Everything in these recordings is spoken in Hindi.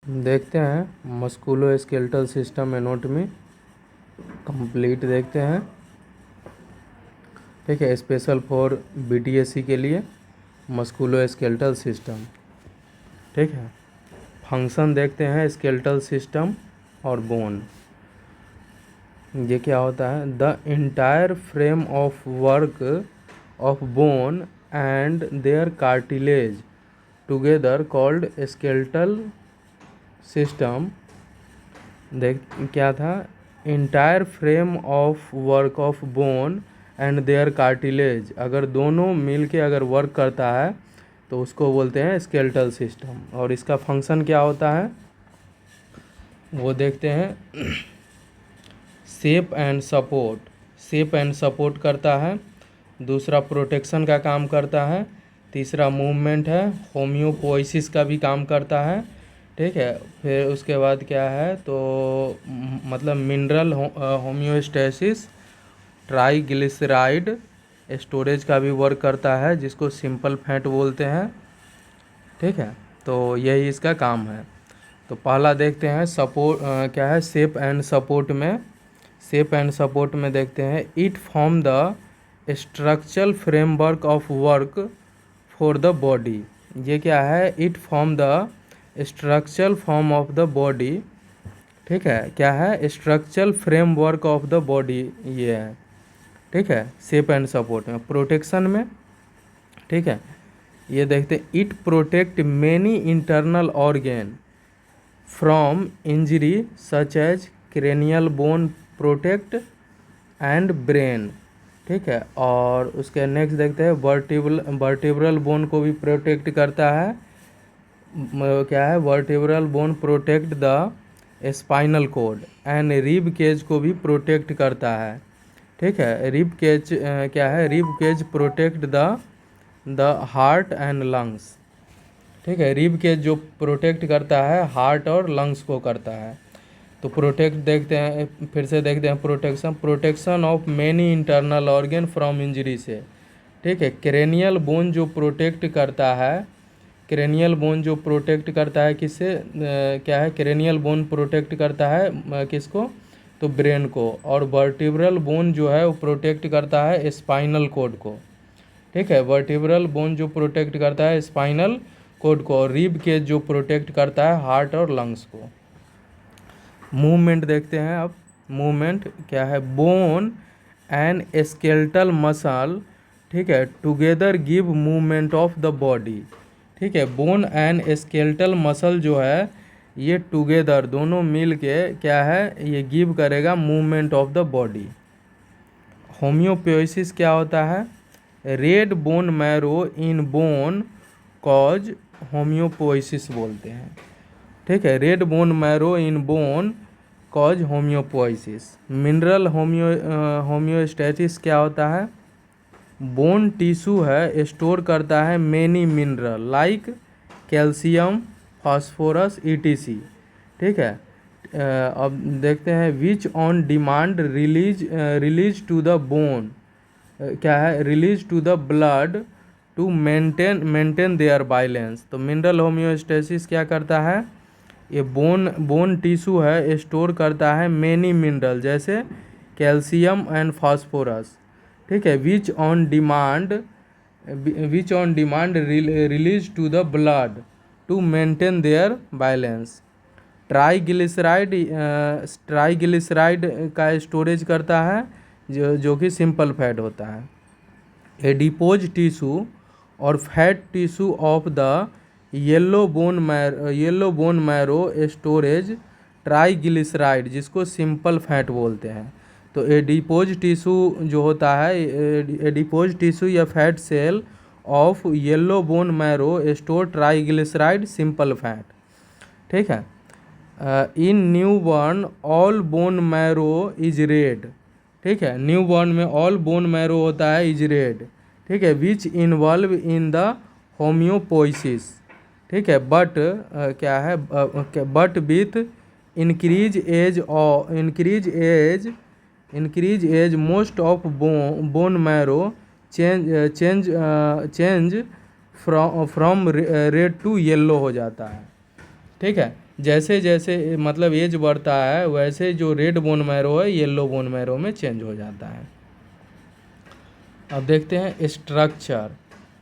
देखते हैं मस्कुलो स्केलेटल सिस्टम एनाटॉमी कंप्लीट देखते हैं। ठीक है, स्पेशल फॉर बीटीएससी के लिए मस्कुलो स्केलेटल सिस्टम। ठीक है, फंक्शन देखते हैं स्केलेटल सिस्टम और बोन। ये क्या होता है? The entire frame of work of bone and their cartilage together called skeletal system. देख क्या था? Entire frame of work of bone and their cartilage, अगर दोनों मिल के अगर वर्क करता है तो उसको बोलते हैं स्केलेटल सिस्टम। और इसका फंक्शन क्या होता है वो देखते हैं। Shape and support, shape and support करता है। दूसरा प्रोटेक्शन का काम करता है। तीसरा मूवमेंट है। होम्योपोइसिस का भी काम करता है। ठीक है, फिर उसके बाद क्या है तो मतलब मिनरल होम्योस्टेसिस, ट्राईग्लिसराइड स्टोरेज का भी वर्क करता है, जिसको सिंपल फैट बोलते हैं। ठीक है, तो यही इसका काम है। तो पहला देखते हैं सपोर्ट क्या है शेप एंड सपोर्ट में। शेप एंड सपोर्ट में देखते हैं it form the structural framework of work for the body. ये क्या है? It form the structural form of the body. ठीक है, क्या है? Structural framework of the body ये है। ठीक है, शेप एंड सपोर्ट में। प्रोटेक्शन में ठीक है, ये देखते हैं it protect many internal organ from injury such as cranial bone protect and brain. ठीक है, और उसके नेक्स्ट देखते हैं वर्टिब्रल बोन को भी प्रोटेक्ट करता है। क्या है? Vertebral bone protect the spinal cord and rib cage को भी प्रोटेक्ट करता है। ठीक है, रिब केज क्या है? Rib cage protect the heart and lungs. ठीक है, रिब केज जो प्रोटेक्ट करता है हार्ट और लंग्स को करता है। तो प्रोटेक्ट देखते हैं, फिर से देखते हैं protection of many internal organ from injury से। ठीक है, क्रेनियल बोन जो प्रोटेक्ट करता है, क्रेनियल बोन जो प्रोटेक्ट करता है किससे? क्या है? क्रेनियल बोन प्रोटेक्ट करता है किसको? तो ब्रेन को। और वर्टिब्रल बोन जो है वो प्रोटेक्ट करता है स्पाइनल कॉर्ड को। ठीक है, वर्टिब्रल बोन जो प्रोटेक्ट करता है स्पाइनल कॉर्ड को, और रिब केज जो प्रोटेक्ट करता है हार्ट और लंग्स को। मूवमेंट देखते हैं अब। मूवमेंट क्या है? बोन एंड स्केलेटल मसल, ठीक है, together give movement of the body. ठीक है, बोन एंड स्केलेटल मसल जो है ये टुगेदर दोनों मिल के क्या है ये गिव करेगा movement of the body. Haemopoiesis क्या होता है? Red bone marrow in bone cause haemopoiesis बोलते हैं। ठीक है, red bone marrow in bone cause haemopoiesis. Mineral homeostasis क्या होता है? बोन टिश्यू है स्टोर करता है many mineral like calcium, phosphorus ETC. ठीक है, अब देखते हैं which on demand release to the bone, क्या है? Release to the blood to maintain their balance. तो मिनरल होम्योस्टेसिस क्या करता है? ये बोन टिश्यू है स्टोर करता है मेनी मिनरल जैसे कैल्शियम एंड फास्फोरस। ठीक है, which on demand release to the blood to maintain their balance. Triglyceride का स्टोरेज करता है जो कि सिंपल फैट होता है। एडिपोज टिश्यू और fat tissue of the yellow bone marrow storage triglyceride, जिसको सिंपल फैट बोलते हैं। तो एडिपोज टिश्यू जो होता है, एडिपोज टिश्यू या fat cell of yellow bone marrow store triglyceride simple fat. ठीक है, in newborn all bone marrow is red. ठीक है, न्यू बॉर्न में ऑल बोन मैरो होता है इज रेड। ठीक है, विच इन्वॉल्व इन द होम्योपोइसिस। ठीक है, बट क्या है? But with increase age most of bone marrow change from red to yellow हो जाता है। ठीक है, जैसे जैसे मतलब एज बढ़ता है वैसे जो रेड बोन मैरो है येलो बोन मैरो में चेंज हो जाता है। अब देखते हैं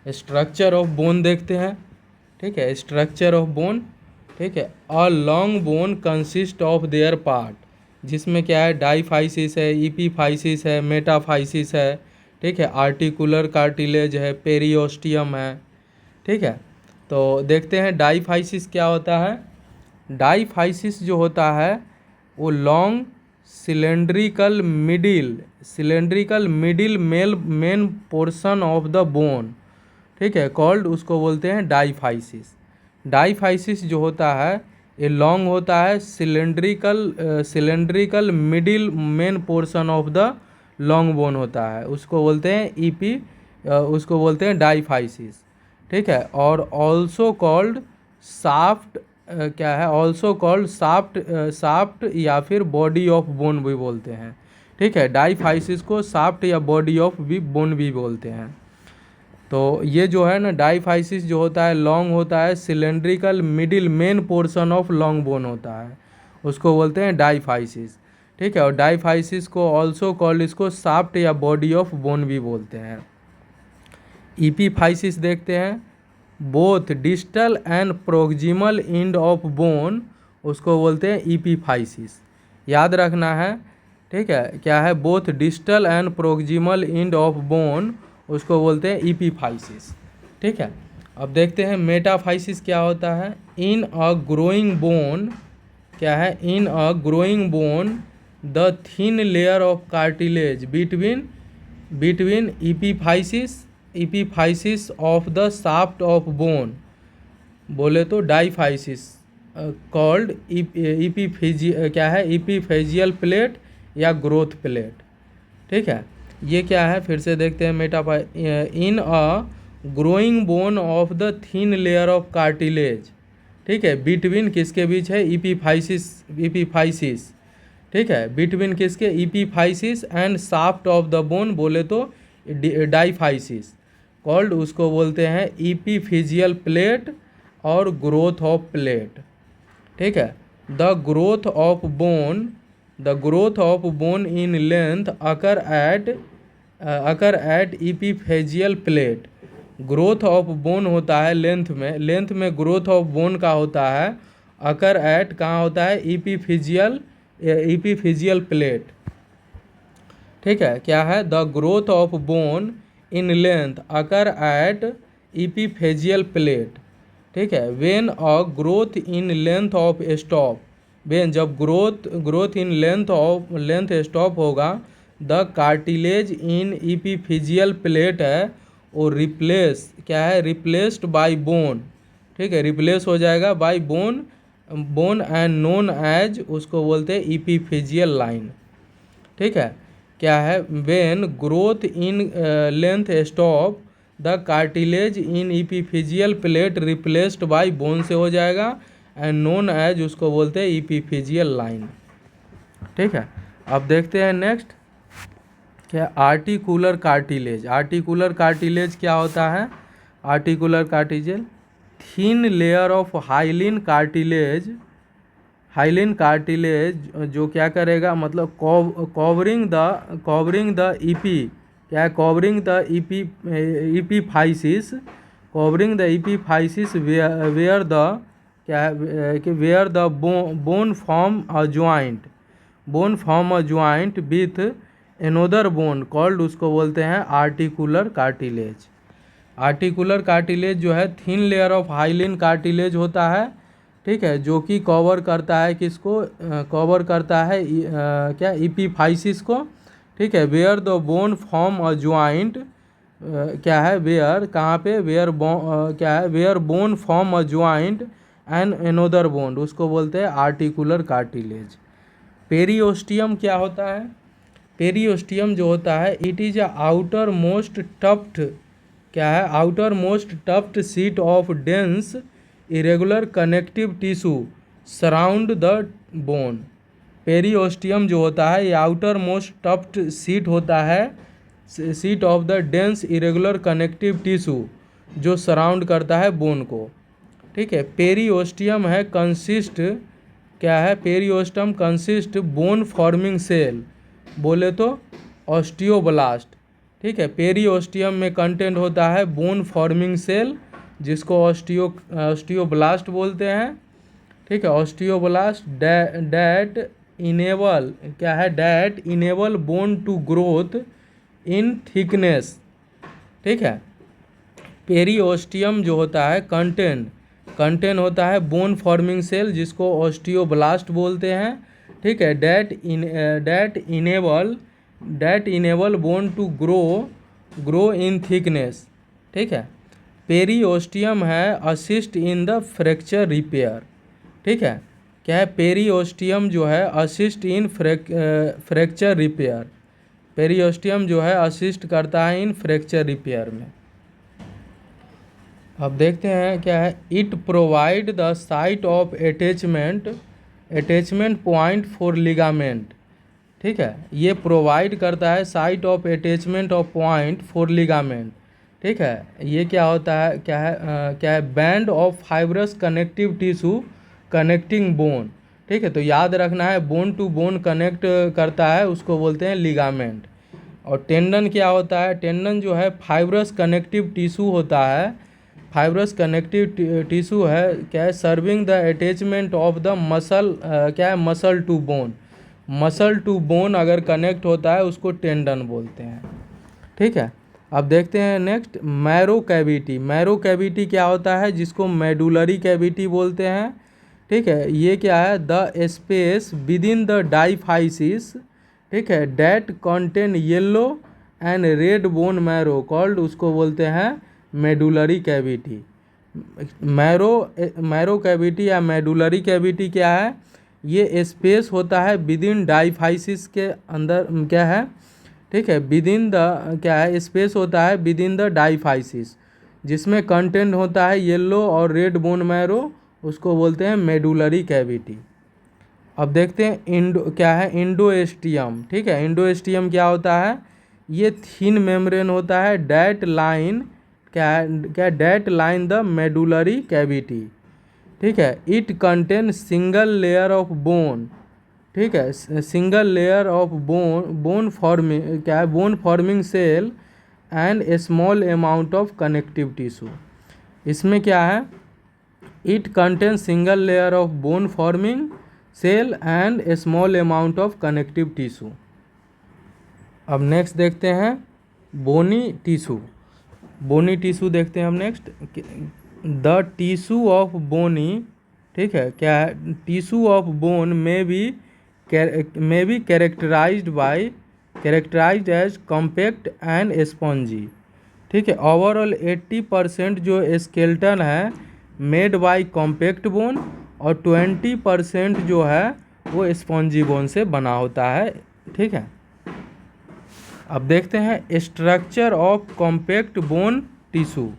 स्ट्रक्चर ऑफ बोन देखते हैं। ठीक है, स्ट्रक्चर ऑफ बोन। ठीक है, a long bone consist of their part, जिसमें क्या है, डाईफाइसिस है, ईपीफाइसिस है, मेटाफाइसिस है। ठीक है, आर्टिकुलर कार्टिलेज है, पेरियोस्टियम है। ठीक है, तो देखते हैं डाईफाइसिस क्या होता है। डाईफाइसिस जो होता है वो long cylindrical middle main portion of the bone, ठीक है, कॉल्ड, उसको बोलते हैं डाईफाइसिस। डाईफाइसिस जो होता है ये लॉन्ग होता है, cylindrical middle main portion of the long bone होता है, उसको बोलते हैं उसको बोलते हैं डाईफाइसिस। ठीक है, और ऑल्सो कॉल्ड साफ्ट, क्या है, ऑल्सो कॉल्ड साफ्ट या फिर बॉडी ऑफ बोन भी बोलते हैं। ठीक है, डाईफाइसिस को साफ्ट या बॉडी ऑफ बोन भी बोलते हैं। तो ये जो है ना डाईफाइसिस जो होता है लॉन्ग होता है, cylindrical middle main portion of long bone होता है, उसको बोलते हैं डाईफाइसिस। ठीक है, और डाईफाइसिस को ऑल्सो कॉल्ड, इसको साफ्ट या बॉडी ऑफ बोन भी बोलते हैं। ईपीफाइसिस देखते हैं, both distal end proximal end of bone, उसको बोलते हैं ईपीफाइसिस। याद रखना है। ठीक है, क्या है, both distal end proximal end of bone, उसको बोलते हैं ईपीफाइसिस। ठीक है, अब देखते हैं मेटाफाइसिस क्या होता है। इन अ ग्रोइंग बोन, क्या है, in a growing bone the thin layer of cartilage between epiphysis of the shaft of bone, बोले तो डाईफाइसिस, कॉल्ड क्या है, ईपीफेजियल प्लेट या ग्रोथ प्लेट। ठीक है, ये क्या है, फिर से देखते हैं in a growing bone of the thin layer of cartilage. ठीक है, बिटवीन किसके बीच है, ईपीफाइसिस। ठीक है, बिटवीन किसके, epiphysis and shaft of the bone, बोले तो डाईफाइसिस, कॉल्ड, उसको बोलते हैं ईपीफिजियल प्लेट और ग्रोथ ऑफ प्लेट। ठीक है, the growth of bone in length occur at epiphyseal plate. Growth of bone होता है लेंथ में ग्रोथ ऑफ बोन का होता है, अकर एट कहाँ होता है, ईपीफिजियल प्लेट। ठीक है, क्या है, the growth of bone in length occur at epiphyseal plate. ठीक है, when a growth in length of stop, when जब ग्रोथ इन लेंथ स्टॉप होगा, the cartilage in epiphyseal plate है वो रिप्लेस, क्या है, रिप्लेस्ड बाय बोन। ठीक है, रिप्लेस हो जाएगा by bone and known as, उसको बोलते हैं ईपीफिजियल लाइन। ठीक है, क्या है, when growth in length stop the cartilage in epiphyseal plate replaced by bone से हो जाएगा, एंड नोन एज, उसको बोलते हैं ईपीफिजियल लाइन। ठीक है, अब देखते हैं नेक्स्ट, क्या, आर्टिकुलर कार्टिलेज क्या होता है। Articular cartilage, thin layer of hyaline cartilage जो क्या करेगा, मतलब कवरिंग द ईपी, क्या है, covering the epiphysis where the, क्या है, कि where the bone form a joint with another bone, called, उसको बोलते हैं आर्टिकुलर कार्टिलेज जो है thin layer of hyaline cartilage होता है। ठीक है, जो कि कवर करता है किसको, कवर करता है क्या, ईपीफाइसिस को। ठीक है, where the bone form a joint, क्या है, वेयर कहाँ पे, क्या है, where bone form a joint and another bone, उसको बोलते हैं आर्टिकुलर कार्टिलेज। पेरियोस्टियम क्या होता है। पेरियोस्टियम जो होता है, it is a outermost tuft, क्या है, outermost tuft sheet of dense irregular connective tissue surround the bone. Periosteum जो होता है ये आउटर मोस्ट टफ्ट शीट होता है, sheet of the dense irregular connective tissue जो सराउंड करता है बोन को। ठीक है। पेरिओस्टियम है कंसिस्ट, क्या है, पेरिओस्टम कंसिस्ट बोन फॉर्मिंग सेल, बोले तो ऑस्टियोब्लास्ट। ठीक है, पेरिओस्टियम में कंटेंट होता है बोन फॉर्मिंग सेल, जिसको ऑस्टियोब्लास्ट बोलते हैं। ठीक है, ऑस्टियोब्लास्ट डैट इनेबल, क्या है, that enable bone to growth in thickness. ठीक है, पेरिओस्टियम जो होता है कंटेंट होता है बोन फॉर्मिंग सेल, जिसको ऑस्टियोब्लास्ट बोलते हैं। ठीक है, that enable bone to grow in thickness. ठीक है, पेरिओस्टियम है assist in the fracture repair. ठीक है, क्या है, पेरिओस्टियम जो है assist in fracture repair, periosteum जो है असिस्ट करता है इन फ्रैक्चर रिपेयर में। अब देखते हैं क्या है, it provide the site of attachment point for ligament. ठीक है, ये प्रोवाइड करता है site of attachment of point for ligament. ठीक है, ये क्या होता है, क्या है, band of fibrous connective tissue connecting bone. ठीक है, तो याद रखना है, बोन टू बोन कनेक्ट करता है उसको बोलते हैं लिगामेंट। और टेंडन क्या होता है, टेंडन जो है फाइब्रस कनेक्टिव टिश्यू होता है, फाइब्रस कनेक्टिव टिश्यू है, क्या है, serving the attachment of the muscle, क्या है, muscle to bone. Muscle to bone अगर कनेक्ट होता है उसको टेंडन बोलते हैं। ठीक है, अब देखते हैं next, marrow cavity. Marrow cavity क्या होता है, जिसको मेडुलरी कैविटी बोलते हैं। ठीक है, ये क्या है, the space within the diaphysis, ठीक है, that contain yellow and red bone marrow called, उसको बोलते हैं मेडुलरी कैविटी। मैरो कैविटी या मेडुलरी कैविटी क्या है, ये स्पेस होता है विद इन डाइफाइसिस के अंदर, क्या है, ठीक है, विद इन द, क्या है, स्पेस होता है विद इन द डाइफाइसिस, जिसमें कंटेंट होता है येलो और रेड बोन मैरो, उसको बोलते हैं मेडुलरी कैविटी। अब देखते हैं क्या है, इंडोएस्टियम। ठीक है, इंडोएस्टियम क्या होता है, ये थिन मेम्ब्रेन होता है डैट लाइन, क्या that line the medullary cavity. ठीक है, it contain single layer of bone. ठीक है, single layer of bone forming, क्या है, bone forming cell and a small amount of connective tissue. इसमें क्या है, it contain single layer of bone forming cell and a small amount of connective tissue. अब नेक्स्ट देखते हैं बोनी टिश्यू। बोनी टिश्यू देखते हैं हम next, the tissue of bony. ठीक है, क्या है, टिश्यू ऑफ बोन में be characterised as compact and spongy. ठीक है, ओवरऑल 80% जो स्केलेटन है मेड बाय कॉम्पैक्ट बोन, और 20% जो है वो स्पॉन्जी बोन से बना होता है। ठीक है, अब देखते हैं structure of compact bone tissue.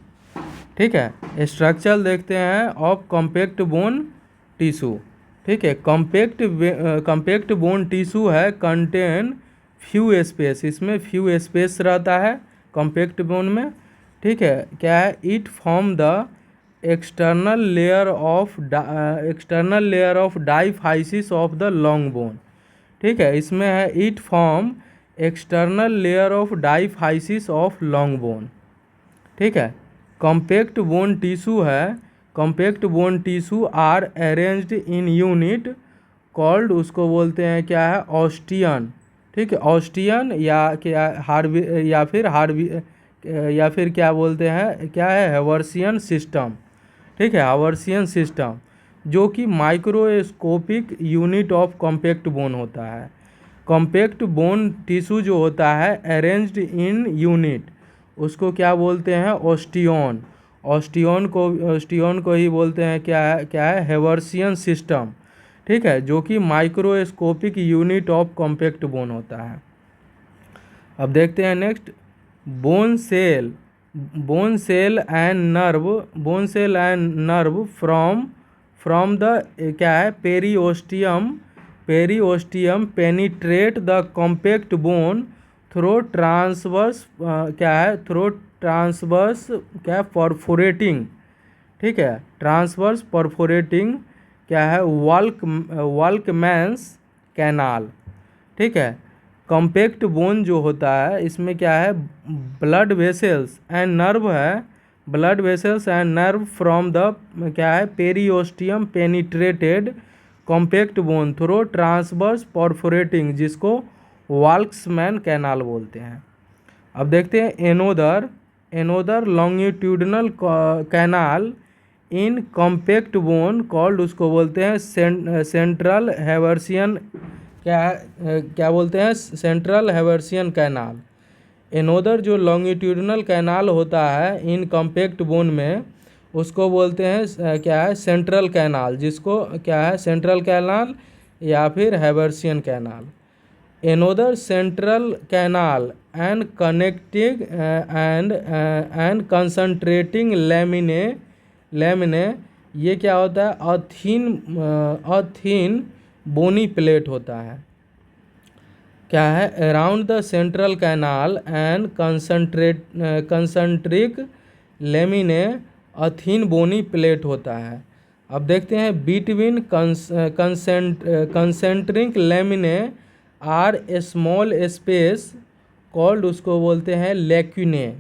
ठीक है, स्ट्रक्चर देखते हैं ऑफ कॉम्पैक्ट बोन टिश्यू। ठीक है, कॉम्पैक्ट बोन टिश्यू है कंटेन फ्यू स्पेस, इसमें फ्यू स्पेस रहता है कॉम्पैक्ट बोन में। ठीक है, क्या है, it form the external layer of diaphysis of the long bone. ठीक है, इसमें है it form external layer of diaphysis of long bone. ठीक है, कॉम्पैक्ट बोन टिश्यू है, compact bone tissue are arranged in unit called, उसको बोलते हैं क्या है, ऑस्टियन। ठीक है, ऑस्टियन या क्या या फिर क्या बोलते हैं, क्या है, हेवर्सियन सिस्टम। ठीक है, हेवर्सियन सिस्टम, जो कि microscopic unit of compact bone होता है। कॉम्पैक्ट बोन टिश्यू जो होता है अरेंज्ड इन यूनिट, उसको क्या बोलते हैं, ऑस्टियन। ऑस्टियन को ही बोलते हैं क्या है, हेवर्सियन सिस्टम। ठीक है, जो कि microscopic unit of compact bone होता है। अब देखते हैं next, bone cell and nerve from the, क्या है, periosteum penetrate the compact bone through transverse, क्या है, परफोरेटिंग। ठीक है, ट्रांसवर्स परफोरेटिंग क्या है, वॉल्कमैन्स कैनाल। ठीक है, कॉम्पैक्ट बोन जो होता है इसमें क्या है, ब्लड वेसल्स एंड नर्व है, blood vessels and nerve from the क्या है, periosteum penetrated compact bone through transverse perforating, जिसको वॉल्क्समैन कैनाल बोलते हैं। अब देखते हैं another longitudinal canal in compact bone called, उसको बोलते हैं सेंट्रल हेवर्सियन, क्या बोलते हैं, सेंट्रल हेवर्सियन कैनाल। एनोदर जो लॉन्गिट्यूडनल कैनाल होता है इन कॉम्पैक्ट बोन में, उसको बोलते हैं क्या है, सेंट्रल कैनाल, जिसको क्या है, सेंट्रल कैनाल या फिर Haversian canal. Another central canal and connecting and concentrating lamellae, ये क्या होता है, अथीन बोनी प्लेट होता है, क्या है, around the central canal and concentric lamellae a thin bony plate होता है। अब देखते हैं between concentric lamellae are small space called, उसको बोलते हैं लेक्यूने।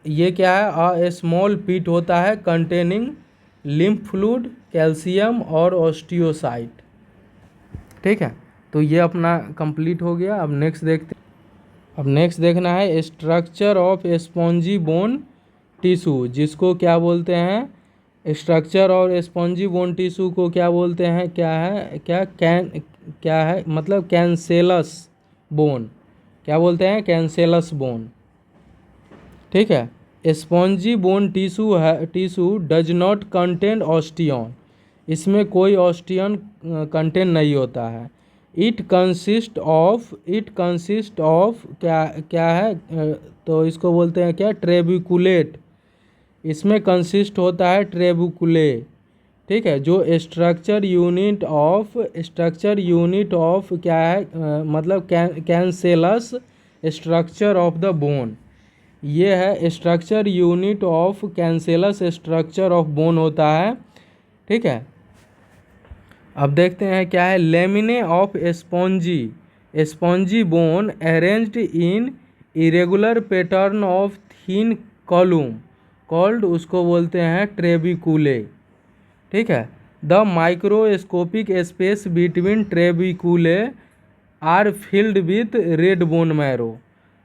ये क्या है, स्मॉल पिट होता है कंटेनिंग लिम्फ फ्लूइड, कैल्शियम और ऑस्टियोसाइट। ठीक है, तो ये अपना कंप्लीट हो गया। अब नेक्स्ट देखना है structure of spongy bone tissue, जिसको क्या बोलते हैं, स्ट्रक्चर और स्पॉन्जी बोन टिश्यू को क्या बोलते हैं, क्या है मतलब कैंसेलस बोन, क्या बोलते हैं, कैंसेलस बोन। ठीक है, spongy bone tissue does not contain osteon, इसमें कोई ऑस्टियन कंटेन नहीं होता है। इट कंसिस्ट ऑफ क्या है, तो इसको बोलते हैं क्या, ट्रेबिकुलेट, इसमें कंसिस्ट होता है ट्रेबिकुले। ठीक है, जो स्ट्रक्चर यूनिट ऑफ क्या है, मतलब cancellous structure of the bone, ये है structure unit of cancellous structure of bone होता है। ठीक है, अब देखते हैं क्या है, lamellae of spongy bone arranged in irregular pattern of thin column called, उसको बोलते हैं ट्रेबिकुले। ठीक है, the microscopic space between trabeculae are filled with red bone marrow.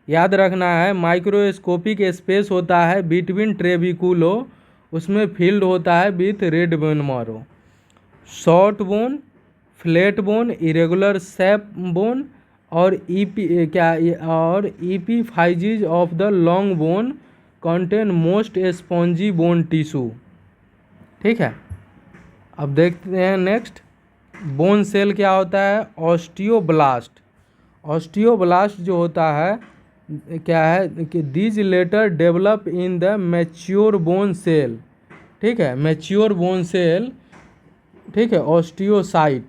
याद रखना है, माइक्रोस्कोपिक स्पेस होता है बिटवीन ट्रेबिकुलो, उसमें फील्ड होता है with red bone marrow. Short bone, flat bone, irregular shape bone और epiphyses of the long bone contain most spongy bone tissue. ठीक है, अब देखते हैं नेक्स्ट, बोन सेल क्या होता है, ऑस्टियोब्लास्ट जो होता है क्या है, कि these later develop in the mature bone cell. ठीक है, मैच्योर बोन सेल, ठीक है, ऑस्टियोसाइट।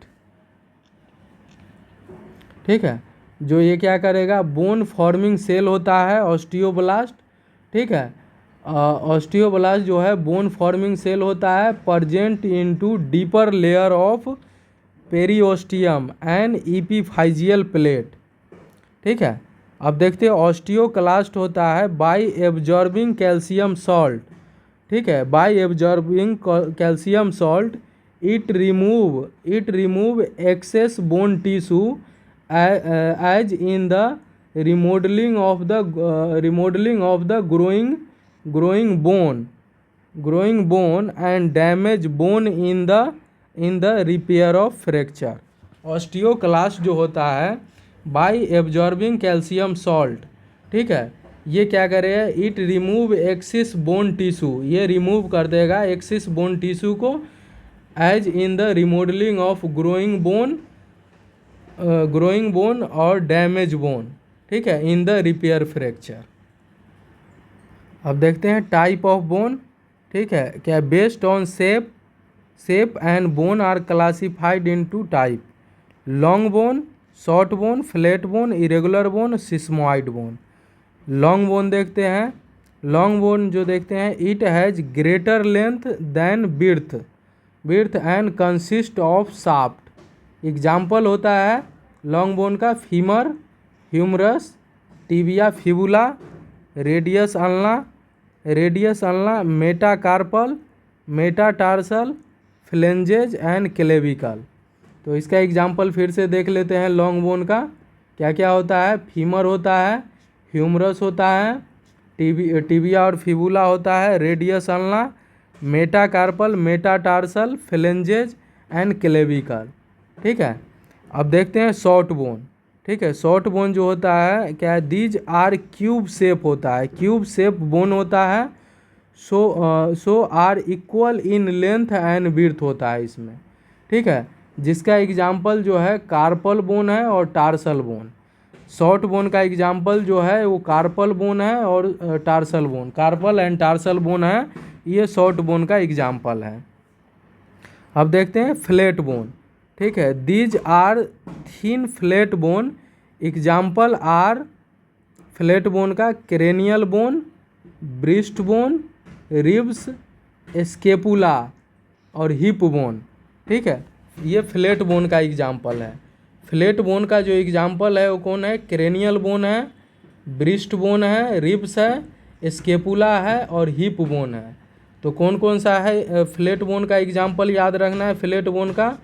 ठीक है, जो ये क्या करेगा, बोन फॉर्मिंग सेल होता है ऑस्टियोब्लास्ट। ठीक है, ऑस्टियोब्लास्ट जो है बोन फॉर्मिंग सेल होता है, present into deeper layer of periosteum and epiphyseal plate. ठीक है, अब देखते हैं ऑस्टियोक्लास्ट होता है बाय एब्जॉर्बिंग कैल्शियम सॉल्ट। ठीक है, by absorbing calcium salt it remove excess bone tissue as in the remodelling of the growing bone and damage bone in the repair of fracture। Osteoclast जो होता है बाय एब्जॉर्बिंग कैल्शियम सॉल्ट, ठीक है, ये क्या करेगा, it remove excess bone tissue, ये रिमूव कर देगा एक्सिस बोन टिश्यू को, as in the remodelling of growing bone और डैमेज बोन। ठीक है, इन द रिपेयर फ्रैक्चर। अब देखते हैं टाइप ऑफ बोन। ठीक है, क्या based on shape and bone are classified into type, long bone, short bone, flat bone, irregular bone, sesamoid bone. Long bone देखते हैं, लॉन्ग बोन जो देखते हैं, it has greater length than width and consist of shaft. Example होता है लॉन्ग बोन का femur, humerus, tibia fibula, radius ulna, metacarpal, metatarsal, phalanges and clavicle. तो इसका एग्जाम्पल फिर से देख लेते हैं लॉन्ग बोन का। क्या क्या होता है? फीमर होता है, ह्यूमरस होता है, टिबिया और फिबुला होता है, radius ulna, metacarpal, metatarsal, phalanges and clavicle. ठीक है। अब देखते हैं शॉर्ट बोन। ठीक है, शॉर्ट बोन जो होता है क्या है? दीज आर क्यूब शेप होता है, क्यूब शेप बोन होता है। So are equal in length and width होता है इसमें। ठीक है, जिसका एग्जाम्पल जो है कार्पल बोन है और टार्सल बोन। शॉर्ट बोन का एग्जाम्पल जो है वो कार्पल बोन है और tarsal bone, carpal and tarsal bone है, ये शॉर्ट बोन का एग्जाम्पल है। अब देखते हैं फ्लैट बोन। ठीक है, these are thin flat bone. Example are flat bone का cranial bone, breast bone, ribs, scapula और हिप बोन। ठीक है, ये फ्लैट बोन का एग्जाम्पल है। फ्लैट बोन का जो एग्जाम्पल है वो कौन है? क्रेनियल बोन है, ब्रिस्ट बोन है, रिब्स है, स्केपुला है और हिप बोन है। तो कौन कौन सा है फ्लैट बोन का एग्जाम्पल याद रखना है? फ्लैट बोन का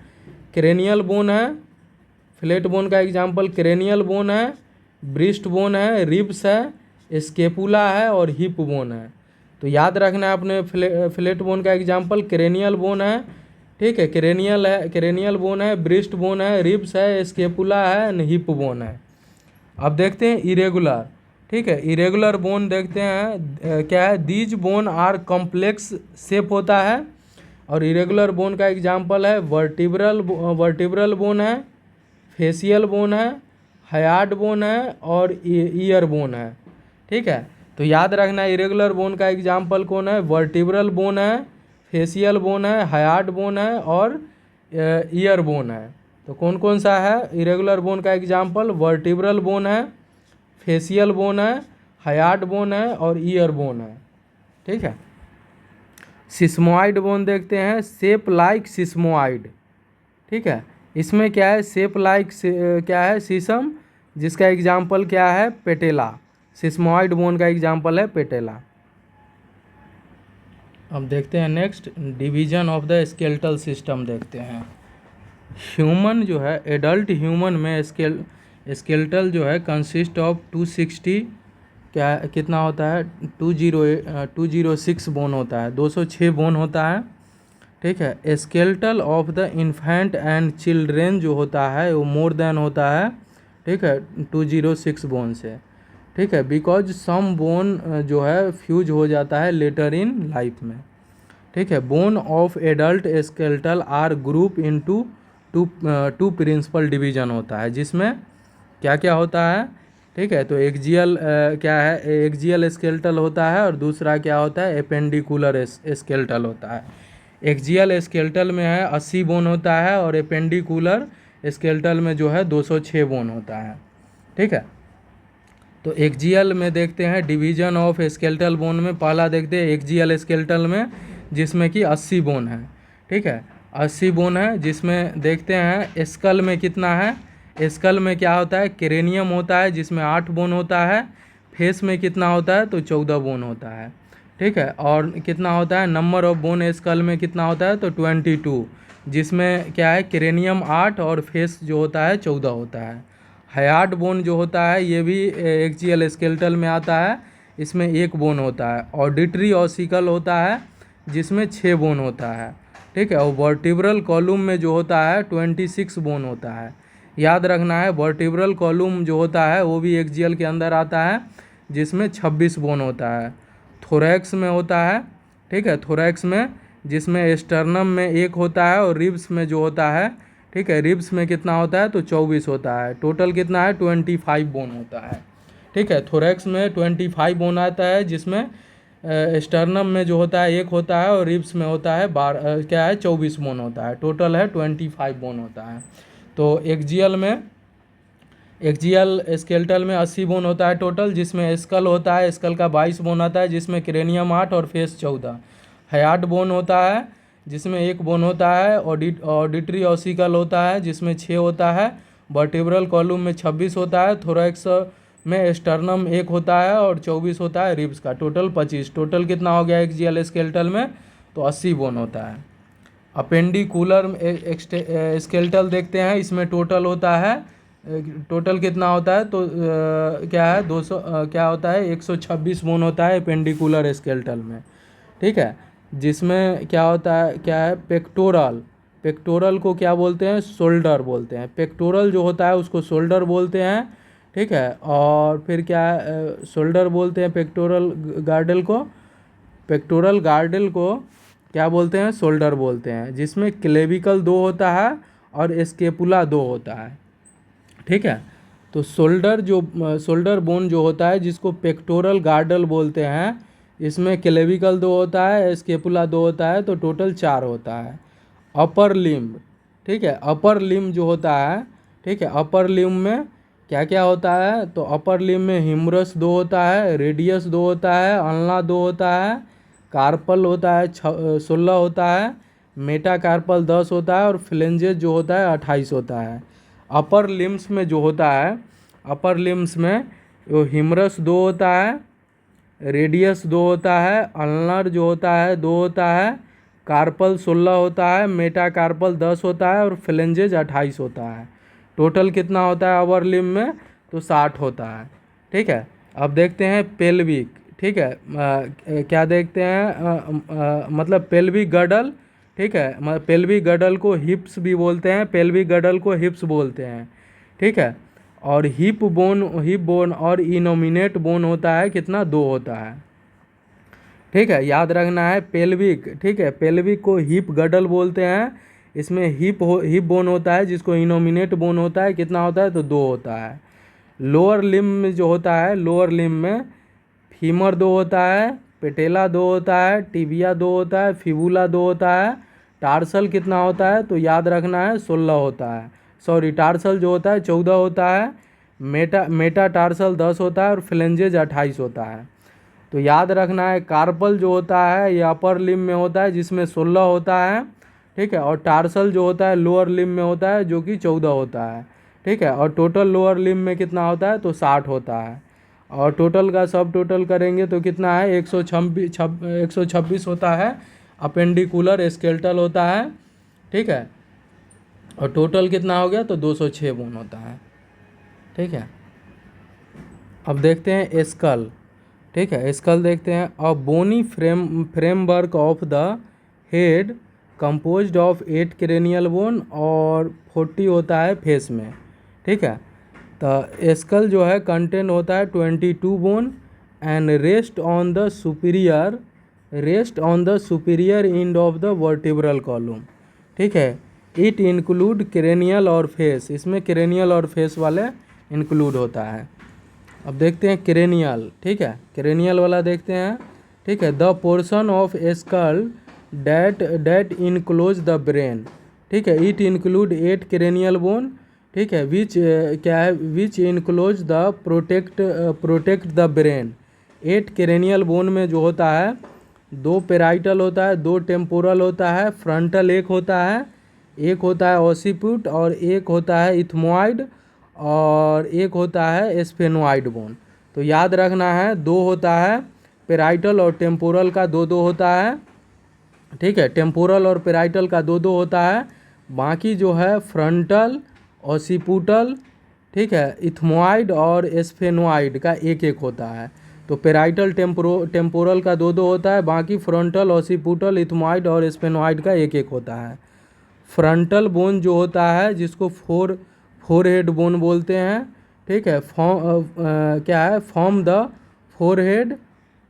क्रेनियल बोन है, फ्लैट बोन का एग्जाम्पल क्रेनियल बोन है, ब्रिस्ट बोन है, रिब्स है, स्केपुला है और हिप बोन है। तो याद रखना है अपने फ्लैट बोन का एग्जाम्पल क्रेनियल बोन है। ठीक है, क्रेनियल बोन है, ब्रिस्ट बोन है, रिब्स है, स्केपुला है, हिप बोन है। अब देखते हैं इरेगुलर। ठीक है, इरेगुलर बोन देखते हैं क्या है? These bone are complex shape होता है। और इरेगुलर बोन का एग्जाम्पल है वर्टिब्रल बोन है, फेशियल बोन है, हार्ड बोन है और ईयर बोन है। ठीक है, तो याद रखना इरेगुलर बोन का एग्जाम्पल कौन है? वर्टिब्रल बोन है, फेशियल बोन है, हार्ड बोन है और ईयर बोन है। तो कौन कौन सा है इरेगुलर बोन का एग्जाम्पल? वर्टिब्रल बोन है, फेशियल बोन है, हार्ड बोन है और ईयर बोन है। ठीक है, सिस्मोइड बोन देखते हैं, शेप लाइक सिस्मोइड। ठीक है, इसमें क्या है? शेप लाइक क्या है? सीसम, जिसका एग्जाम्पल क्या है? पेटेला। सिस्मोइड बोन का एग्जाम्पल है पेटेला। अब देखते हैं next division of the skeletal system देखते हैं। ह्यूमन जो है, एडल्ट ह्यूमन में स्केलेटल जो है कंसिस्ट ऑफ 260 क्या कितना होता है? 206 बोन होता है, 206 बोन होता है। ठीक है, skeletal of the infant and children जो होता है वो मोर देन होता है। ठीक है, 206 बोन से। ठीक है, बिकॉज सम बोन जो है फ्यूज हो जाता है लेटर इन लाइफ में। ठीक है, bone of adult skeletal are group into two principal division होता है, जिसमें क्या क्या होता है? ठीक है, तो एक्जियल क्या है? एक्जियल स्केलेटल होता है और दूसरा क्या होता है? एपेंडिकुलर स्केलेटल होता है। एक्जियल स्केलेटल में है 80 बोन होता है और एपेंडिकुलर स्केलेटल में जो है 206 बोन होता है। ठीक है, तो एक्जियल में देखते हैं डिवीजन ऑफ स्केलेटल बोन में पहला देखते हैं एक्जियल स्केलेटल में, जिसमें कि 80 बोन है। ठीक है, 80 बोन है, जिसमें देखते हैं स्कल में कितना है? स्कल में क्या होता है? क्रेनियम होता है जिसमें 8 बोन होता है। फेस में कितना होता है? तो 14 बोन होता है। ठीक है, और कितना होता है? नंबर ऑफ बोन स्कल में कितना होता है? तो 22, जिसमें क्या है? क्रेनियम 8 और फेस जो होता है 14 होता है। हार्ड बोन जो होता है ये भी एक्जियल स्केलेटल में आता है, इसमें 1 बोन होता है। ऑडिटरी ऑसिकल होता है जिसमें 6 बोन होता है। ठीक है, और वर्टिब्रल कॉलम में जो होता है 26 बोन होता है। याद रखना है वर्टिब्रल कॉलम जो होता है वो भी एक्जियल के अंदर आता है, जिसमें 26 बोन होता है। थोरैक्स में होता है। ठीक है, थोरैक्स में जिसमें स्टर्नम में 1 होता है और रिब्स में जो होता है, ठीक है, रिब्स में कितना होता है? तो 24 होता है। टोटल कितना है? 25 बोन होता है। ठीक है, थोरैक्स में 25 बोन आता है, जिसमें स्टर्नम में जो होता है 1 होता है और रिब्स में होता है क्या है? 24 बोन होता है। टोटल है 25 बोन होता है। तो एक्जियल में एक्जियल स्केलेटल में 80 बोन होता है टोटल, जिसमें स्कल होता है, स्कल का 22 बोन आता है, जिसमें क्रेनियम 8 और फेस 14। हार्ट बोन होता है जिसमें 1 बोन होता है। ऑडिटरी ऑसिकल होता है जिसमें 6 होता है। वर्टिब्रल कॉलम में 26 होता है। थोरैक्स में स्टर्नम 1 होता है और 24 होता है रिब्स का, टोटल 25। टोटल कितना हो गया एक्जियल स्केलेटल में? तो 80 बोन होता है। अपेंडिकुलर स्केलेटल देखते हैं, इसमें टोटल होता है, टोटल कितना होता है? तो क्या है 200 क्या होता है 126 बोन होता है अपेंडिकुलर स्केलेटल में। ठीक है, जिसमें क्या होता है, क्या है पेक्टोरल। पेक्टोरल को क्या बोलते हैं? शोल्डर बोलते हैं। पेक्टोरल जो होता है उसको शोल्डर बोलते हैं। ठीक है, और फिर क्या है शोल्डर बोलते हैं पेक्टोरल गार्डल को। पेक्टोरल गार्डल को क्या बोलते हैं? शोल्डर बोलते हैं, जिसमें क्लेविकल 2 होता है और स्केपुला 2 होता है। ठीक है, तो शोल्डर बोन जो होता है जिसको पेक्टोरल गार्डल बोलते हैं, इसमें क्लेविकल 2 होता है, स्केपुला 2 होता है, तो टोटल 4 होता है। अपर लिम्ब, ठीक है, अपर लिम्ब जो होता है, ठीक है, अपर लिम्ब में क्या क्या होता है? तो अपर लिम्ब में ह्यूमरस 2 होता है, रेडियस 2 होता है, अल्ना 2 होता है, कार्पल होता है 16 होता है, मेटाकार्पल 10 होता है और फ्लेंजेस जो होता है 28 होता है। अपर लिम्स में जो होता है, अपर लिम्स में वो ह्यूमरस 2 होता है, रेडियस 2 होता है, अल्नर जो होता है 2 होता है, कार्पल 16 होता है, मेटाकार्पल 10 होता है और फ्लेंजेज 28 होता है। टोटल कितना होता है अपर लिम्ब में? तो 60 होता है। ठीक है, अब देखते हैं पेल्विक। ठीक है, क्या देखते हैं मतलब पेल्विक गडल। ठीक है, पेल्विक गडल को हिप्स भी बोलते हैं, पेल्विक गडल को हिप्स बोलते हैं। ठीक है, और हिप बोन और इनोमिनेट बोन होता है कितना? 2 होता है। ठीक है, याद रखना है पेल्विक। ठीक है, पेल्विक को हिप गडल बोलते हैं, इसमें हिप बोन होता है जिसको इनोमिनेट बोन होता है, कितना होता है? तो 2 होता है। लोअर लिम्ब में जो होता है, लोअर लिम्ब में फीमर 2 होता है, पेटेला 2 होता है, टिबिया 2 होता है, फिबुला 2 होता है। टार्सल कितना होता है? तो याद रखना है 16 होता है। सॉरी, टार्सल जो होता है 14 होता है, मेटा टार्सल 10 होता है और फ्लेंजेज 28 होता है। तो याद रखना है कार्पल जो होता है ये अपर लिम्ब में होता है जिसमें 16 होता है। ठीक है, और टार्सल जो होता है लोअर लिम्ब में होता है जो कि 14 होता है। ठीक है, और टोटल लोअर लिम्ब में कितना होता है? तो 60 होता है। और टोटल का सब टोटल करेंगे तो कितना है? 126 होता है। अपेंडिकुलर स्केलेटल होता है। ठीक है, और टोटल कितना हो गया? तो 206 बोन होता है। ठीक है, अब देखते हैं स्कल। ठीक है, स्कल देखते हैं। A bony framework of the head composed of 8 cranial bone और 40 होता है फेस में। ठीक है, तो स्कल जो है कंटेंट होता है 22 bone and rest on the superior end of the vertebral column. ठीक है, इट इंक्लूड क्रेनियल और फेस, इसमें क्रेनियल और फेस वाले इंक्लूड होता है। अब देखते हैं क्रेनियल। ठीक है, क्रेनियल वाला देखते हैं। ठीक है, the portion of skull that enclose the brain. ठीक है, इट इंक्लूड 8 क्रेनियल बोन। ठीक है, विच क्या है? Which enclose the protect the brain. 8 cranial bone में जो होता है 2 पेराइटल होता है, 2 टेम्पोरल होता है, फ्रंटल 1 होता है, 1 होता है ऑसिपुट और 1 होता है इथमोइड और 1 होता है स्फेनोइड बोन। तो याद रखना है 2 होता है पेराइटल और टेम्पोरल का 2-2 होता है। ठीक है, टेम्पोरल और पेराइटल का 2-2 होता है। बाकी जो है फ्रंटल, ऑसिपुटल, ठीक है, इथमोइड और स्फेनोइड का 1-1 होता है। तो पेराइटल टेम्पोरल का 2-2 होता है, बाकी फ्रंटल, ऑसिपुटल, इथमोइड और स्फेनोइड का 1-1 होता है। फ्रंटल बोन जो होता है जिसको फोरहेड बोन बोलते हैं। ठीक है, क्या है? Form the forehead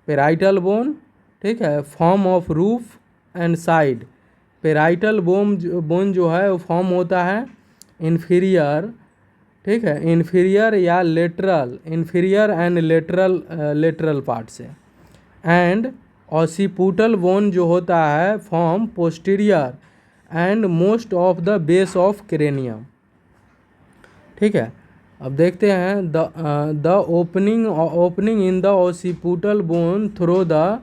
parietal bone. ठीक है, form of roof and side. Parietal bone जो है वो फॉर्म होता है इन्फीरियर। ठीक है, इन्फीरियर या इन्फीरियर एंड लेटरल पार्ट से। एंड ऑसिपुटल बोन जो होता है form posterior and most of the base of cranium. ठीक है, अब देखते हैं the opening in the occipital bone through the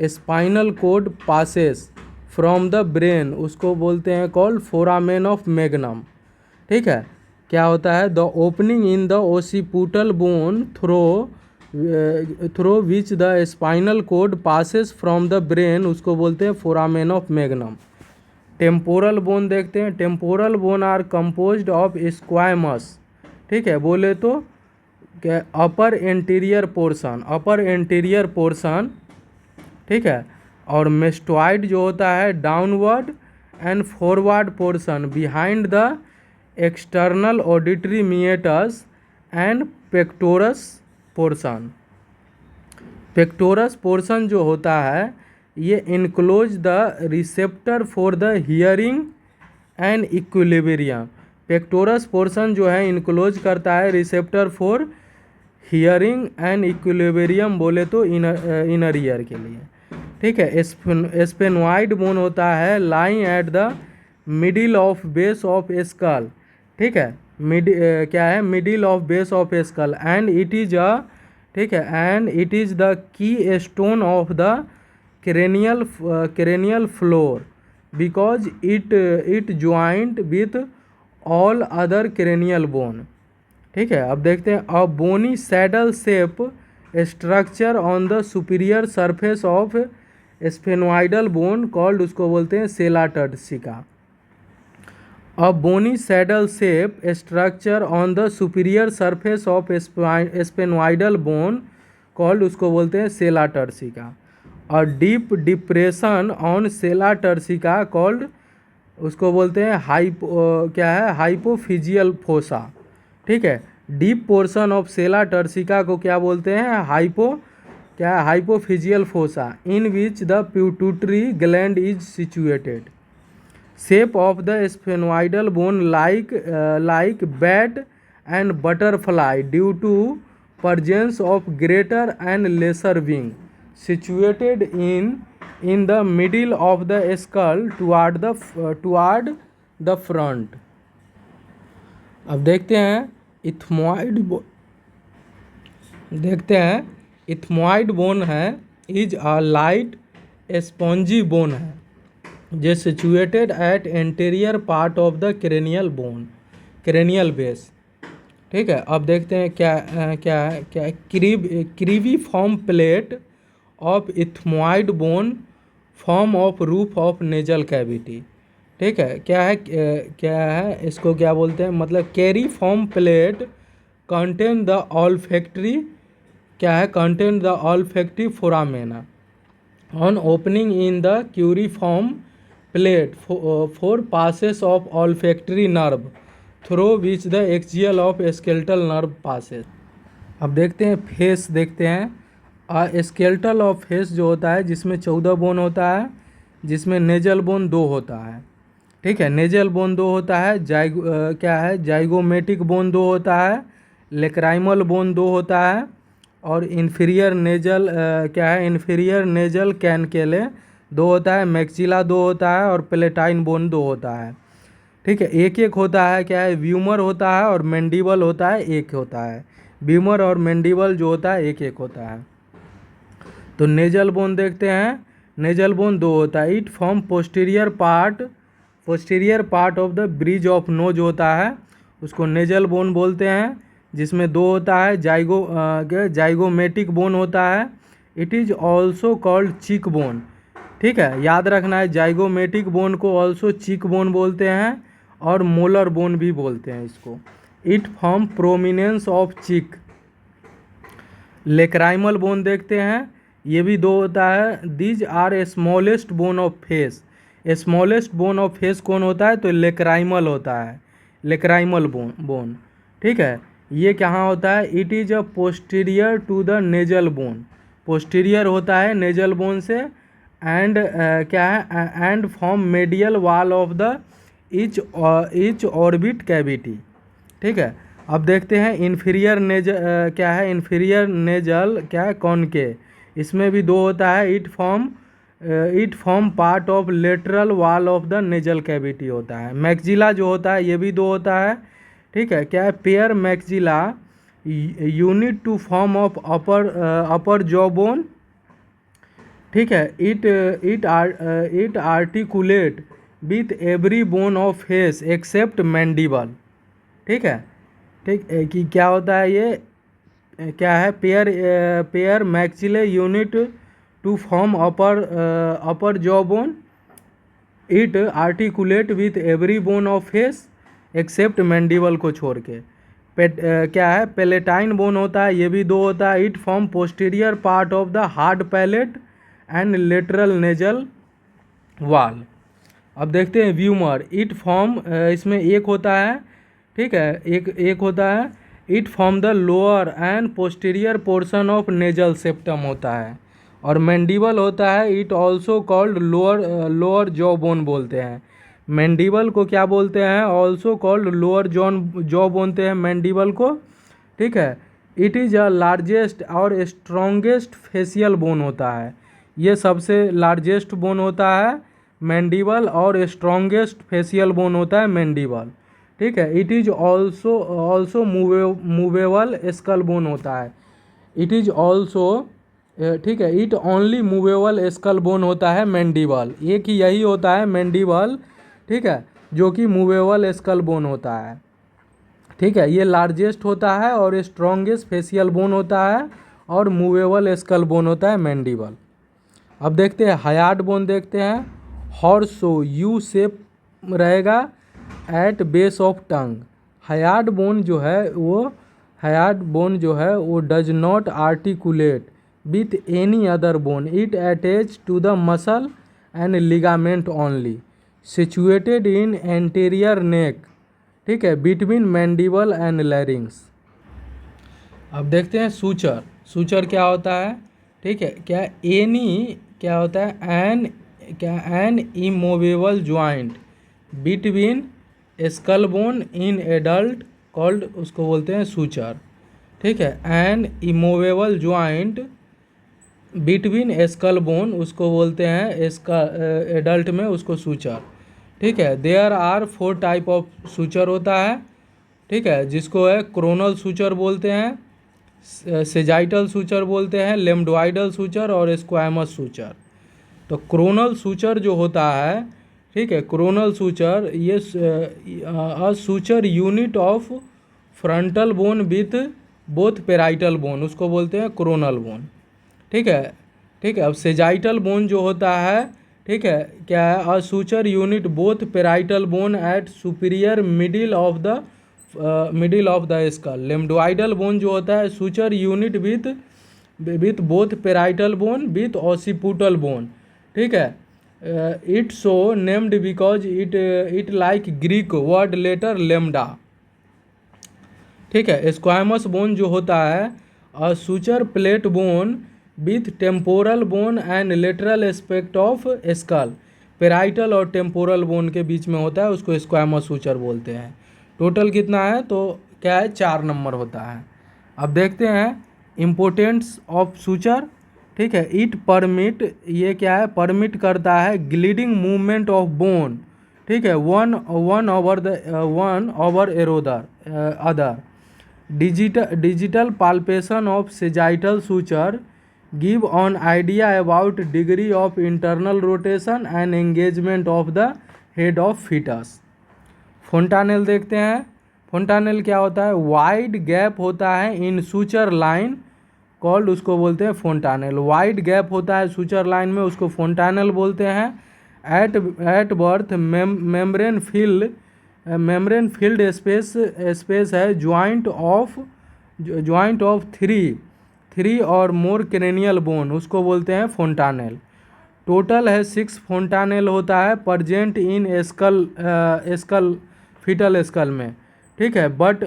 spinal cord passes from the brain, उसको बोलते हैं कॉल्ड फोरामेन ऑफ मैग्नम। ठीक है, क्या होता है, the opening in the occipital bone through which the spinal cord passes from the brain, उसको बोलते हैं foramen of magnum. Temporal bone देखते हैं, temporal bone are composed of squamous. ठीक है, बोले तो क्या, अपर एंटीरियर पोर्शन, ठीक है, और मेस्टॉइड जो होता है downward and forward portion behind the external auditory meatus and petrous portion जो होता है ये enclose the receptor for the hearing and equilibrium. Petrous portion जो है इनक्लोज करता है receptor for hearing and equilibrium, बोले तो इनर ईयर के लिए। ठीक है, स्पेनॉइड बोन होता है lying at the middle of base of skull. ठीक है, क्या है, middle of base of skull and it is ठीक है, and it is the key stone of the cranial floor because it joined with all other cranial bone। ठीक है, अब देखते हैं a bony saddle shape structure on the superior surface of sphenoidal bone called, उसको बोलते हैं sella turcica. A bony saddle shape structure on the superior surface of sphenoidal bone called, उसको बोलते हैं सेला टर्सिका। और deep depression on sella turcica called, उसको बोलते हैं हाइपोफिजियल फोसा। ठीक है, deep portion of sella turcica को क्या बोलते हैं, hypophyseal fossa in which the pituitary gland is situated. Shape of the sphenoidal bone like bat and butterfly due to presence of greater and lesser wing situated in the middle of the skull toward the front। अब देखते हैं इथमॉइड बोन है is a light spongy bone है जो situated at anterior part of the cranial base. ठीक है, अब देखते हैं क्या cribriform plate of ethmoid bone form of roof of nasal cavity. ठीक है, क्या है इसको क्या बोलते हैं, मतलब cribriform plate contain the olfactory, contain the olfactory foramina on opening in the cribriform plate for passes of olfactory nerve throw which the axial of skeletal nerve passes. अब देखते हैं फेस, देखते हैं स्केलेटल ऑफ फेस जो होता है जिसमें 14 बोन होता है, जिसमें नेजल बोन 2 होता है। ठीक है, नेजल बोन 2 होता है, जाइगोमेटिक बोन 2 होता है, लेक्राइमल बोन 2 होता है, और इन्फीरियर नेजल कैनकेले 2 होता है, मैक्सिला 2 होता है, और प्लेटाइन बोन 2 होता है। ठीक है, एक होता है, क्या है, व्यूमर होता है, और मैंडिबल होता है, एक होता है। व्यूमर और मैंडिबल जो होता है एक होता है। तो नेजल बोन देखते हैं, नेजल बोन 2 होता है। It form posterior part of the bridge of nose होता है, उसको नेजल बोन बोलते हैं, जिसमें 2 होता है, जाइगोमेटिक बोन होता है। It is also called cheek bone. ठीक है, याद रखना है, जाइगोमेटिक बोन को ऑल्सो चीक बोन बोलते हैं और मोलर बोन भी बोलते हैं इसको। It form prominence of cheek. Lacrimal bone देखते हैं, ये भी 2 होता है। These are smallest bone of face. Smallest bone of face कौन होता है, तो लेक्राइमल होता है, लेक्राइमल बोन। ठीक है, ये कहाँ होता है, it is a posterior to the nasal bone, posterior होता है नेजल बोन से, and and form medial wall of the each orbit cavity. ठीक है, अब देखते हैं इन्फीरियर नेजल कॉनके, इसमें भी 2 होता है। It form part of lateral wall of the nasal cavity होता है। मैक्सिला जो होता है ये भी 2 होता है। ठीक है, क्या है, pair maxilla unite to form of upper jaw bone, ठीक है, it articulate with every bone of face except mandible, ठीक है, ठीक कि क्या होता है ये, क्या है, pair maxillae unite to form upper jaw bone, it articulate with every bone of face except mandible को छोड़ के। क्या है, पेलेटाइन बोन होता है, ये भी दो होता है। It form posterior part of the hard palate and lateral nasal वाल। अब देखते हैं व्यूमर, इट फॉर्म, इसमें एक होता है, ठीक है, एक होता है, it form the lower and posterior portion of nasal septum होता है, और मैंडिबल होता है, it also called lower jaw bone बोलते हैं। मैंडिबल को क्या बोलते हैं, ऑल्सो कॉल्ड लोअर जॉ बोलते हैं मैंडिबल को, ठीक है। इट इज़ अ लार्जेस्ट और स्ट्रॉन्गेस्ट फेशियल बोन होता है, ये सबसे लार्जेस्ट बोन होता है मैंडिबल, और स्ट्रॉन्गेस्ट फेशियल बोन होता है मैंडिबल, ठीक है। It is also movable skull bone होता है, इट इज़ ऑल्सो, ठीक है, it only movable skull bone होता है मैंडिबल, एक ही यही होता है मैंडिबल, ठीक है, जो कि मूवेबल स्कल बोन होता है, ठीक है। ये लार्जेस्ट होता है और स्ट्रॉन्गेस्ट फेशियल बोन होता है, और मूवेबल स्कल बोन होता है मैंडिबल। अब देखते हैं हायार्ड बोन, देखते हैं। हॉर्सो यू शेप रहेगा at base of tongue. Hyoid bone जो है वो does not articulate with any other bone, it attach to the muscle and ligament only, situated in anterior neck, ठीक है, बिटवीन मैंडिबल एंड लैरिंग्स। अब देखते हैं सूचर। सूचर क्या होता है, ठीक है, क्या होता है, an immovable joint between skull bone in adult called, उसको बोलते हैं सूचर, ठीक है। An immovable joint between skull bone, उसको बोलते हैं एडल्ट में उसको सूचर, ठीक है। There are 4 type of suture होता है, ठीक है, जिसको है क्रोनल सूचर बोलते हैं, सेजाइटल सूचर बोलते हैं, लेम्डोइडल सूचर और स्क्वैमस सूचर। तो क्रोनल सूचर जो होता है, ठीक है, क्रोनल सूचर ये suture unit of frontal bone with both parietal bone, उसको बोलते हैं क्रोनल बोन, ठीक है, ठीक है। अब सेजाइटल बोन जो होता है, ठीक है, क्या है, a suture unit both parietal bone at superior middle of the skull. Lambdoidal bone जो होता है suture unit with both parietal bone with occipital bone, ठीक है। It so named because it like Greek word letter lambda, ठीक है। स्क्वैमस बोन जो होता है a suture plate bone with temporal bone and lateral aspect of skull, parietal और टेम्पोरल बोन के बीच में होता है, उसको स्क्वैमस सूचर बोलते हैं। टोटल कितना है, तो क्या है, 4 नंबर होता है। अब देखते हैं इम्पोर्टेंस ऑफ सूचर, ठीक है। इट परमिट, ये क्या है, परमिट करता है ग्लीडिंग मूवमेंट ऑफ बोन, ठीक है, one over other. Digital palpation of sagittal suture give on idea about degree of internal rotation and engagement of the head of fetus. Fontanelle देखते हैं। फोंटानेल क्या होता है, वाइड गैप होता है इन सूचर लाइन कॉल्ड, उसको बोलते हैं फोंटानेल। वाइड गैप होता है सूचर लाइन में, उसको फोंटानेल बोलते हैं। At birth membrane field space है ज्वाइंट ऑफ थ्री और मोर क्रेनियल बोन, उसको बोलते हैं फोंटानेल। टोटल है 6 फोंटानेल होता है प्रजेंट इन फीटल स्कल में, ठीक है। But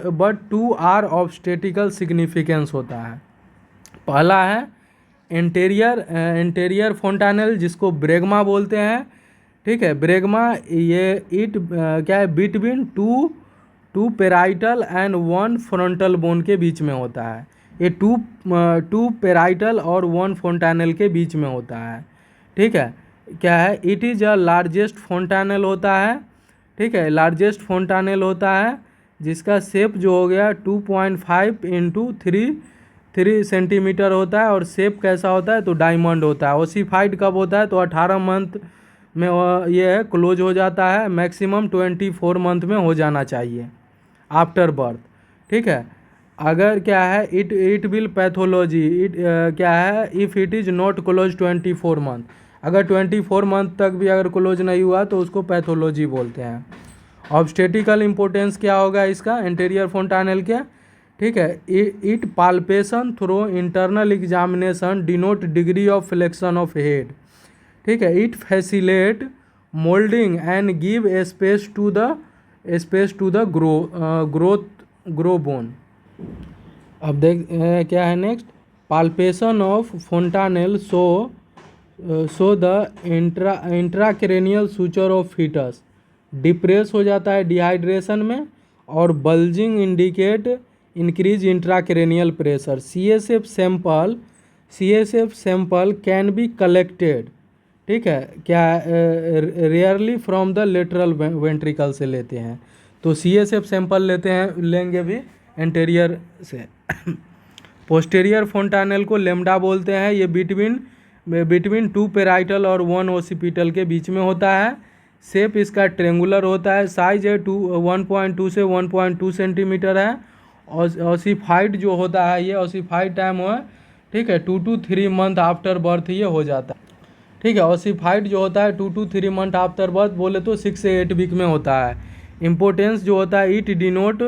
2 are of statical significance होता है। पहला है एंटेरियर फोंटानेल, जिसको ब्रेगमा बोलते हैं, ठीक है। ब्रेगमा ये क्या है, between two parietal and 1 frontal bone के बीच में होता है। ये टू पेराइटल और 1 फोंटानेल के बीच में होता है, ठीक है। क्या है, इट इज़ अ लार्जेस्ट फोंटानेल होता है, ठीक है, लार्जेस्ट फोंटानेल होता है। जिसका शेप जो हो गया 2.5 इंटू 3 सेंटीमीटर होता है, और शेप कैसा होता है तो डायमंड होता है। ओसिफाइड कब होता है तो 18 मंथ में ये है क्लोज हो जाता है, मैक्सिमम 24 मंथ में हो जाना चाहिए आफ्टर बर्थ। ठीक है, अगर क्या है इट विल पैथोलॉजी इट क्या है if it is not close 24 month, अगर 24 मंथ तक भी अगर क्लोज नहीं हुआ तो उसको पैथोलॉजी बोलते हैं। ऑब्स्टेटिकल इम्पोर्टेंस क्या होगा इसका, एंटीरियर फोंटानेल क्या, ठीक है, it palpation through internal examination denote degree of flexion of head. ठीक है, it facilitate moulding and give space to the grow bone. अब देख क्या है next, palpation of fontanelle so the intracranial suture of fetus depress हो जाता है डिहाइड्रेशन में, और bulging indicate increase intracranial pressure. CSF sample can be collected, ठीक है, क्या rarely from the lateral ventricle से लेते हैं, तो CSF सैंपल लेंगे भी एंटेरियर से। पोस्टेरियर फोंटानेल को लेमडा बोलते हैं, ये बिटवीन 2 पेराइटल और 1 ओसिपिटल के बीच में होता है। शेप इसका ट्रेंगुलर होता है, साइज है 1.2 से 1.2 सेंटीमीटर है। ओसिफाइड जो होता है ये ओसिफाइड टाइम हुआ, ठीक है, 2 to 3 मंथ आफ्टर बर्थ ये हो जाता है। ठीक है, ओसिफाइड जो होता है 2 to 3 मंथ आफ्टर बर्थ, बोले तो 6 से 8 वीक में होता है। इम्पोर्टेंस जो होता है, it denote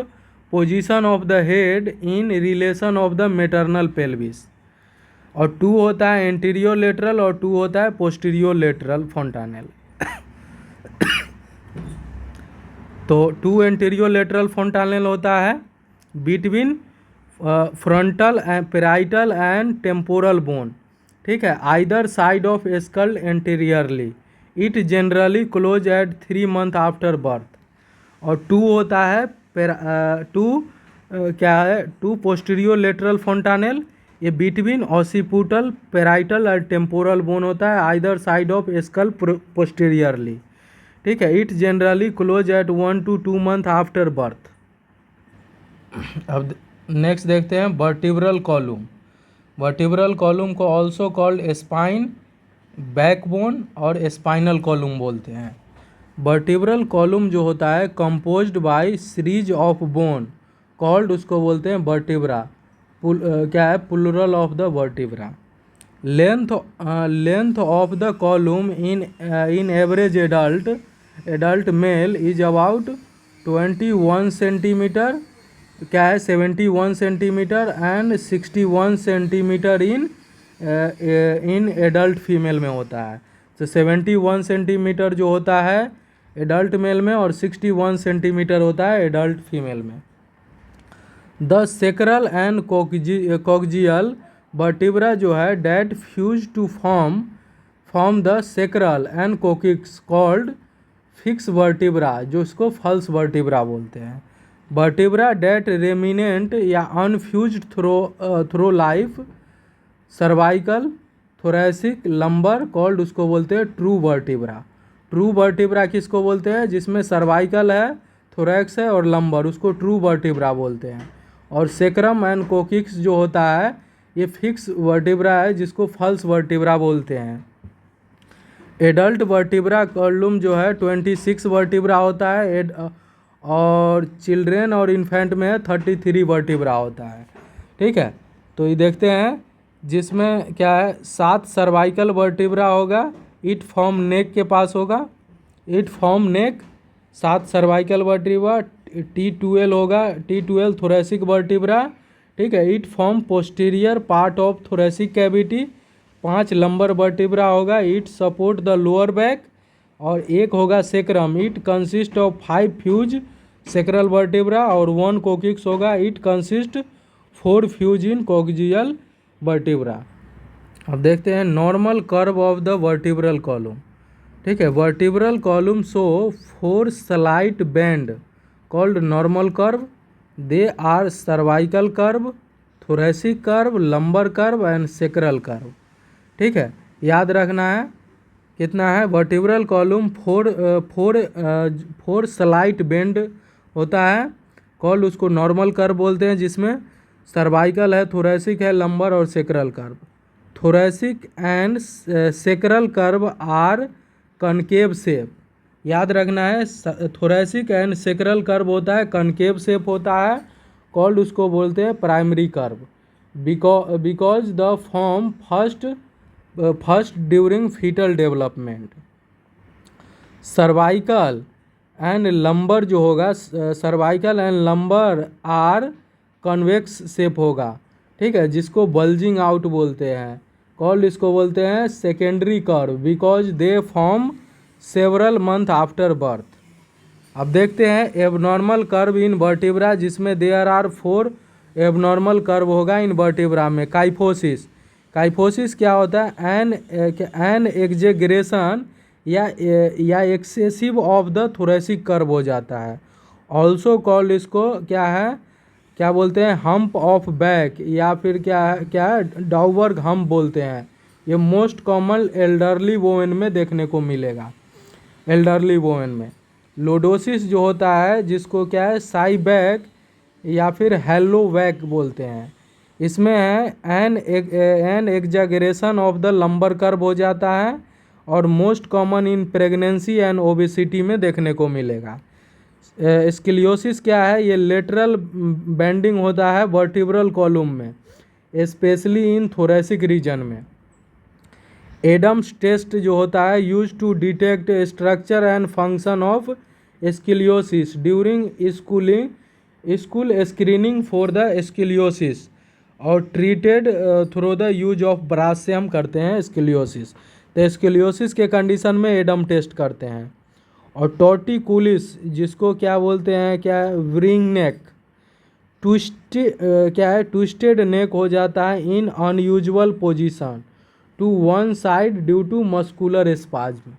position of the head in relation of the maternal pelvis, और 2 होता है एंटीरियर लेटरल और 2 होता है पोस्टीरियर लेटरल फोंटानेल। तो 2 एंटीरियर लेटरल फोंटानेल होता है between frontal and parietal and temporal bone, ठीक है, either side of school anteriorly. It generally close eight 3 month after birth. और 2 होता है क्या है 2 पोस्टीरियर लेटरल फोंटानेल, ये बिटवीन ऑसिपुटल पेराइटल और टेम्पोरल बोन होता है, either side of skull posteriorly. ठीक है, it generally close at 1 to 2 month after birth. अब नेक्स्ट देखते हैं वर्टिब्रल कॉलम। वर्टिब्रल कॉलम को ऑल्सो कॉल्ड स्पाइन, बैकबोन और स्पाइनल कॉलम बोलते हैं। वर्टिब्रल कॉलम जो होता है composed by series of bone called, उसको बोलते हैं वर्टिब्रा, क्या है plural of the vertebra. Length of the column in average adult mail is about 21 centimetre, क्या है 71 centimetre and 61 centimetre in adult female में होता है। तो 71 सेंटीमीटर जो होता है एडल्ट मेल में और 61 सेंटीमीटर होता है एडल्ट फीमेल में। The sacral and coccygeal vertebra जो है that fuse to form the sacral and coccyx called fix vertebra, जो इसको फल्स वर्टिब्रा बोलते हैं। वर्टिब्रा डेट रेमिनेंट या unfused through life cervical thoracic lumbar called, उसको बोलते हैं ट्रू वर्टिब्रा। ट्रू वर्टिब्रा किसको बोलते हैं, जिसमें सर्वाइकल है, थोरैक्स है और लंबर, उसको ट्रू वर्टिब्रा बोलते हैं। और सेक्रम एंड कोकिक्स जो होता है ये फिक्स वर्टिब्रा है, जिसको फल्स वर्टिब्रा बोलते हैं। एडल्ट वर्टिब्रा कॉलम जो है 26 वर्टिब्रा होता है, और चिल्ड्रेन और इन्फेंट में 33 वर्टिब्रा होता है। ठीक है, तो ये देखते हैं जिसमें क्या है 7 सर्वाइकल वर्टिब्रा होगा, इट फॉर्म नेक के पास होगा, it form neck 7 cervical vertebra, T12 होगा, T12 थोरैसिक वर्टिब्रा, ठीक है, it form posterior part of thoracic cavity, 5 lumbar vertebra होगा, it support the lower back, और एक होगा sacrum, it consist of 5 fuse sacral vertebra और 1 कोकिक्स होगा, it consist 4 fuse in coccygeal vertebra. अब देखते हैं normal curve of the vertebral column. ठीक है, vertebral column show 4 slight bend called normal curve, they are cervical curve, thoracic curve, lumbar curve and sacral curve. ठीक है, याद रखना है कितना है, वर्टिब्रल कॉलम 4 स्लाइट बेंड होता है कॉल्ड उसको नॉर्मल कर्व बोलते हैं, जिसमें सर्वाइकल है, थोरेसिक है, लंबर और sacral curve. Thoracic and sacral curve are concave shape, याद रखना है। थोरेसिक एंड सेक्रल कर्व होता है, कनकेव शेप होता है, कॉल्ड उसको बोलते हैं primary curve, because the form first during foetal development. Cervical and lumbar जो होगा, cervical and lumbar are convex shape होगा, ठीक है, जिसको बल्जिंग आउट बोलते हैं, कॉल्ड इसको बोलते हैं secondary curve, because they form several month after birth. अब देखते हैं एबनॉर्मल कर्व इन वर्टिब्रा, जिसमें देयर आर 4 एबनॉर्मल कर्व होगा इन वर्टिब्रा में। काइफोसिस, काइफोसिस क्या होता है? एन एग्जेगरेशन या excessive of the thoracic curve हो जाता है। ऑल्सो कॉल्ड इसको क्या है, क्या बोलते हैं, हम्प ऑफ बैक, या फिर क्या है डाउबर्ग हम्प बोलते हैं। ये मोस्ट कॉमन एल्डरली वोमेन में देखने को मिलेगा, एल्डरली वोमेन में। लोडोसिस जो होता है, जिसको क्या है साई बैक या फिर हेलो बैक बोलते हैं, इसमें है an exaggeration of the lumbar curve हो जाता है, और most common in pregnancy and obesity में देखने को मिलेगा। स्किलियोसिस क्या है, ये लेटरल बेंडिंग होता है वर्टिब्रल कॉलम में, स्पेशली इन थोरेसिक रीजन में। एडम्स टेस्ट जो होता है, use to detect structure and function of scoliosis during school screening for the scoliosis, और treated through the use of brace से हम करते हैं स्किलियोसिस। तो स्किलियोसिस के कंडीशन में एडम टेस्ट करते हैं। और टॉर्टिकुलिस, जिसको क्या बोलते हैं, क्या व्रिंग नेक, ट्विस्टेड नेक हो जाता है in unusual position to one side due to muscular spasm.